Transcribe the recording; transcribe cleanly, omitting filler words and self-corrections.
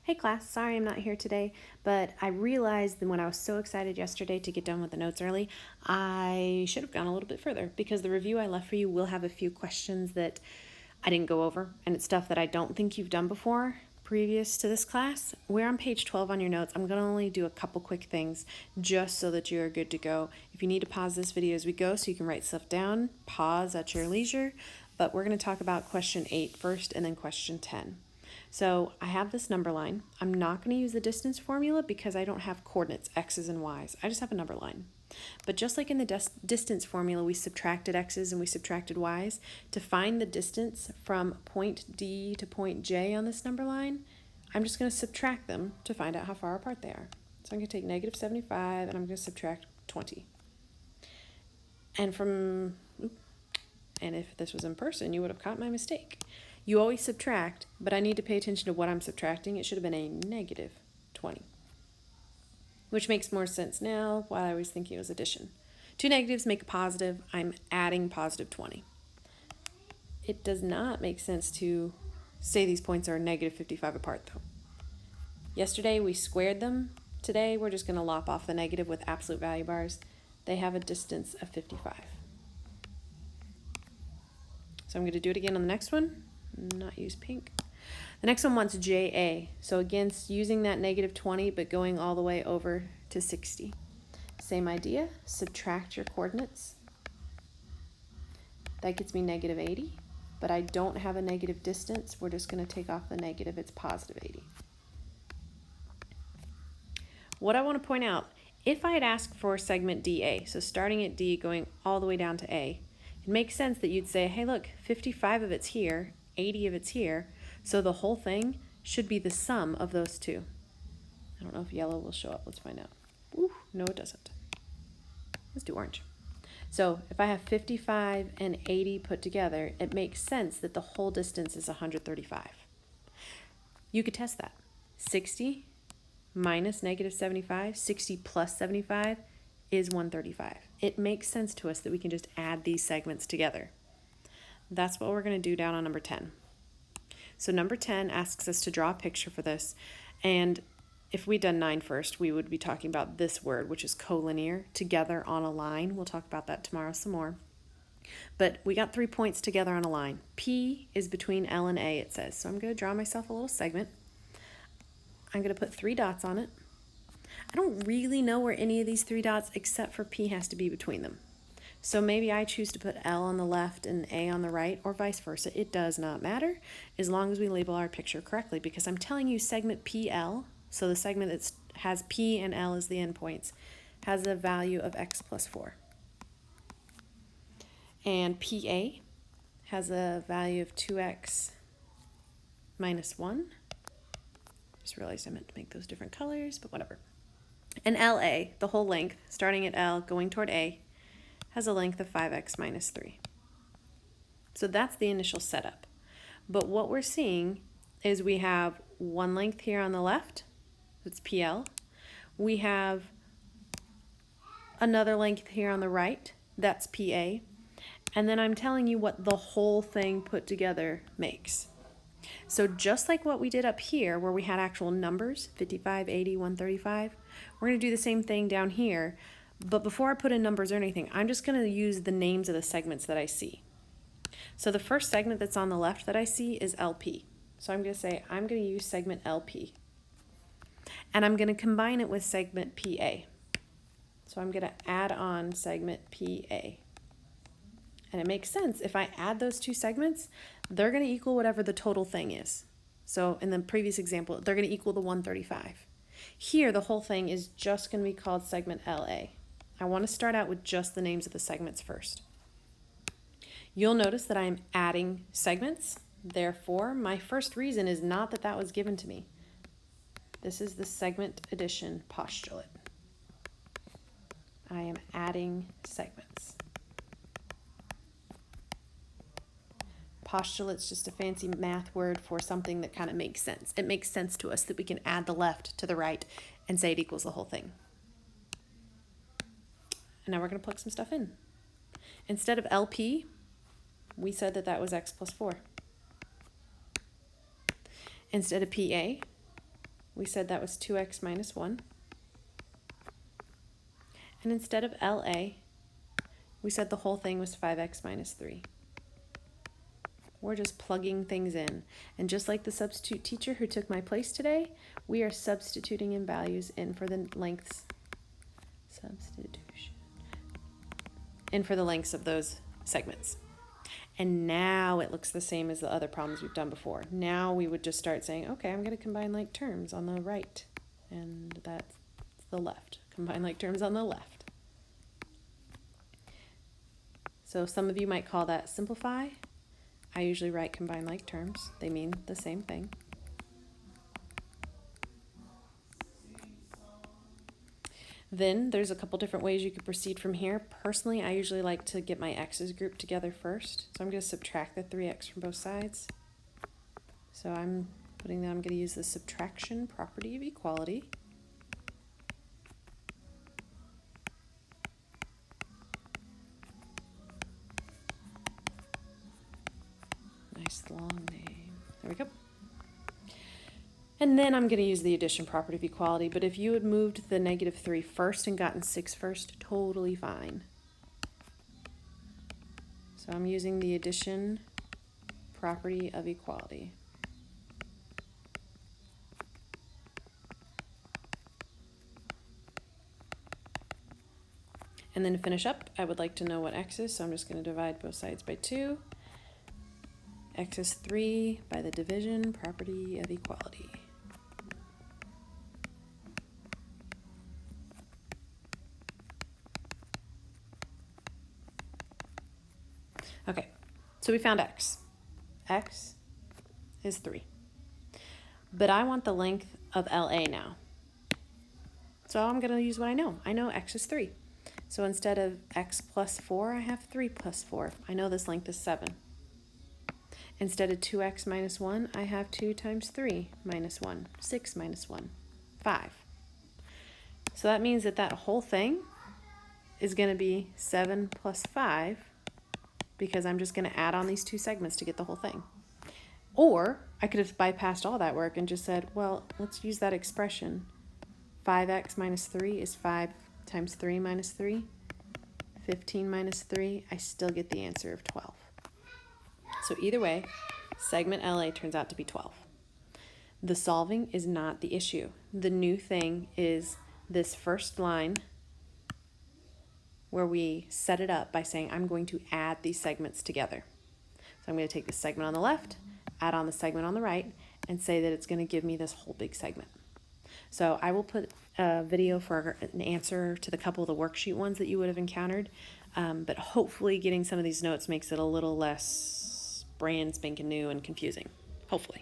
Hey class, sorry I'm not here today, but I realized that when I was so excited yesterday to get done with the notes early, I should have gone a little bit further because the review I left for you will have a few questions that I didn't go over, and it's stuff that I don't think you've done before previous to this class. We're on page 12 on your notes. I'm going to only do a couple quick things just so that you're good to go. If you need to pause this video as we go so you can write stuff down, pause at your leisure, but we're going to talk about question 8 first and then question 10. So I have this number line. I'm not going to use the distance formula because I don't have coordinates, x's and y's. I just have a number line. But just like in the distance formula, we subtracted x's and we subtracted y's. To find the distance from point D to point J on this number line, I'm just going to subtract them to find out how far apart they are. So I'm going to take negative 75 and I'm going to subtract 20. And if this was in person, you would have caught my mistake. You always subtract, but I need to pay attention to what I'm subtracting. It should have been a negative 20, which makes more sense now, while I was thinking it was addition. Two negatives make a positive. I'm adding positive 20. It does not make sense to say these points are negative 55 apart, though. Yesterday, we squared them. Today, we're just going to lop off the negative with absolute value bars. They have a distance of 55. So I'm going to do it again on the next one. Not use pink. The next one wants JA. So again, using that negative 20, but going all the way over to 60. Same idea, subtract your coordinates. That gets me negative 80, but I don't have a negative distance. We're just going to take off the negative. It's positive 80. What I want to point out, if I had asked for segment DA, so starting at D going all the way down to A, it makes sense that you'd say, hey, look, 55 of it's here, 80 of it's here, so the whole thing should be the sum of those two. I don't know if yellow will show up. Let's find out. Ooh, no, it doesn't. Let's do orange. So if I have 55 and 80 put together, it makes sense that the whole distance is 135. You could test that. 60 minus negative 75, 60 plus 75 is 135. It makes sense to us that we can just add these segments together. That's what we're going to do down on number 10. So number 10 asks us to draw a picture for this, and if we'd done 9 first, we would be talking about this word, which is collinear, together on a line. We'll talk about that tomorrow some more. But we got 3 points together on a line. P is between L and A, it says. So I'm going to draw myself a little segment. I'm going to put 3 dots on it. I don't really know where any of these 3 dots, except for P, has to be between them. So maybe I choose to put L on the left and A on the right, or vice versa. It does not matter as long as we label our picture correctly, because I'm telling you segment PL, so the segment that has P and L as the endpoints, has a value of x plus 4. And PA has a value of 2x minus 1. Just realized I meant to make those different colors, but whatever. And LA, the whole length, starting at L, going toward A, has a length of 5x minus 3. So that's the initial setup. But what we're seeing is we have one length here on the left, it's PL. We have another length here on the right, that's PA. And then I'm telling you what the whole thing put together makes. So just like what we did up here where we had actual numbers, 55, 80, 135, we're going to do the same thing down here. But before I put in numbers or anything, I'm just going to use the names of the segments that I see. So the first segment that's on the left that I see is LP. So I'm going to say I'm going to use segment LP. And I'm going to combine it with segment PA. So I'm going to add on segment PA. And it makes sense. If I add those 2 segments, they're going to equal whatever the total thing is. So in the previous example, they're going to equal the 135. Here, the whole thing is just going to be called segment LA. I want to start out with just the names of the segments first. You'll notice that I'm adding segments. Therefore, my first reason is not that that was given to me. This is the segment addition postulate. I am adding segments. Postulate's just a fancy math word for something that kind of makes sense. It makes sense to us that we can add the left to the right and say it equals the whole thing. And now we're going to plug some stuff in. Instead of LP, we said that that was x plus 4. Instead of PA, we said that was 2x minus 1. And instead of LA, we said the whole thing was 5x minus 3. We're just plugging things in. And just like the substitute teacher who took my place today, we are substituting in values in for the lengths. Substitution. In for the lengths of those segments. And now it looks the same as the other problems we've done before. Now we would just start saying, okay, I'm going to combine like terms on the right. And that's the left. Combine like terms on the left. So some of you might call that simplify. I usually write combine like terms. They mean the same thing. Then there's a couple different ways you could proceed from here. Personally, I usually like to get my x's grouped together first. So I'm going to subtract the 3x from both sides. So I'm going to use the subtraction property of equality. Nice long name. There we go. And then I'm going to use the addition property of equality, but if you had moved the -3 first and gotten 6 first, totally fine. So I'm using the addition property of equality. And then to finish up, I would like to know what x is, so I'm just going to divide both sides by 2. X is 3 by the division property of equality. Okay, so we found x. X is 3. But I want the length of LA now. So I'm going to use what I know. I know x is 3. So instead of x plus 4, I have 3 plus 4. I know this length is 7. Instead of 2x minus 1, I have 2 times 3 minus 1, 6 minus 1, 5. So that means that whole thing is going to be 7 plus 5, because I'm just going to add on these 2 segments to get the whole thing. Or I could have bypassed all that work and just said, well, let's use that expression. 5x minus 3 is 5 times 3 minus 3. 15 minus 3, I still get the answer of 12. So either way, segment LA turns out to be 12. The solving is not the issue. The new thing is this first line where we set it up by saying I'm going to add these segments together. So I'm going to take the segment on the left, add on the segment on the right, and say that it's going to give me this whole big segment. So I will put a video for an answer to the couple of the worksheet ones that you would have encountered, but hopefully getting some of these notes makes it a little less brand spanking new and confusing. Hopefully.